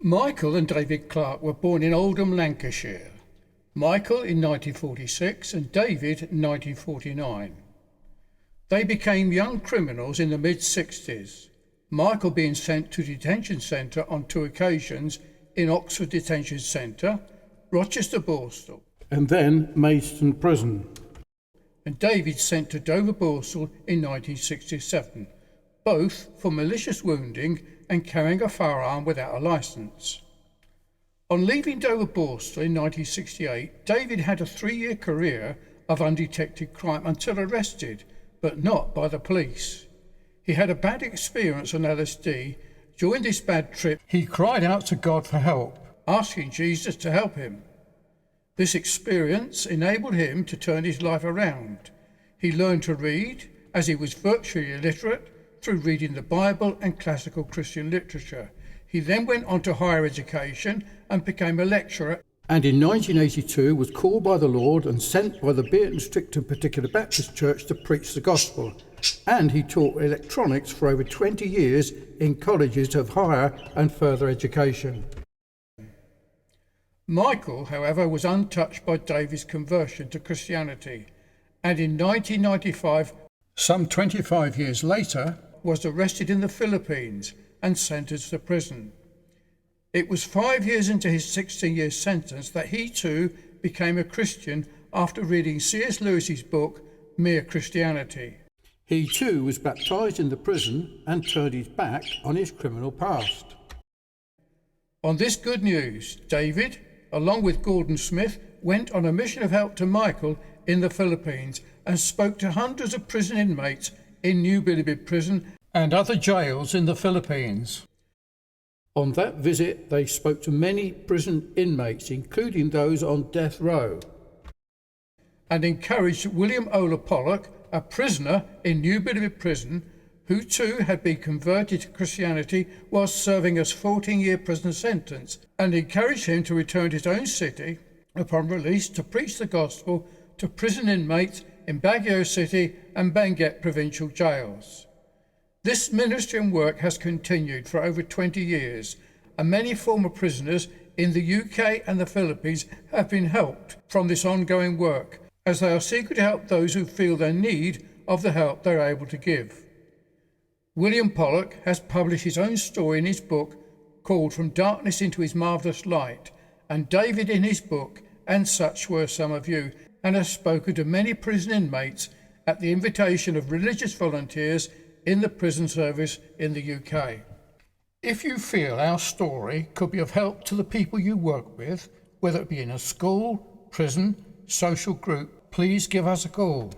Micheal and David Clarke were born in Oldham, Lancashire. Micheal in 1946 and David in 1949. They became young criminals in the mid-60s, Micheal being sent to detention centre on 2 occasions in Oxford Detention Centre, Rochester Borstal, and then Maidstone Prison. And David sent to Dover Borstal in 1967, both for malicious wounding and carrying a firearm without a licence. On leaving Dover Borstal in 1968, David had a 3-year career of undetected crime until arrested, but not by the police. He had a bad experience on LSD. During this bad trip, he cried out to God for help, asking Jesus to help him. This experience enabled him to turn his life around. He learned to read, as he was virtually illiterate, through reading the Bible and classical Christian literature. He then went on to higher education and became a lecturer, and in 1982 was called by the Lord and sent by the Bierton Strict and Particular Baptist Church to preach the gospel. And he taught electronics for over 20 years in colleges of higher and further education. Micheal, however, was untouched by David's conversion to Christianity, and in 1995, some 25 years later, was arrested in the Philippines and sentenced to prison. It was 5 years into his 16-year sentence that he too became a Christian after reading C.S Lewis's book, Mere Christianity. He too was baptised in the prison and turned his back on his criminal past. On this good news, David, along with Gordon Smith, went on a mission of help to Micheal in the Philippines and spoke to hundreds of prison inmates in New Bilibid prison and other jails in the Philippines. On that visit, they spoke to many prison inmates, including those on death row, and encouraged William Ola Pollock, a prisoner in New Bilibid prison, who too had been converted to Christianity whilst serving a 14-year prison sentence, and encouraged him to return to his own city upon release to preach the gospel to prison inmates in Baguio City and Benguet provincial jails. This ministry and work has continued for over 20 years, and many former prisoners in the UK and the Philippines have been helped from this ongoing work, as they are seeking to help those who feel their need of the help they are able to give. William Pollock has published his own story in his book called From Darkness into His Marvellous Light, and David in his book And Such Were Some of You, and has spoken to many prison inmates at the invitation of religious volunteers in the prison service in the UK. If you feel our story could be of help to the people you work with, whether it be in a school, prison, social group, please give us a call.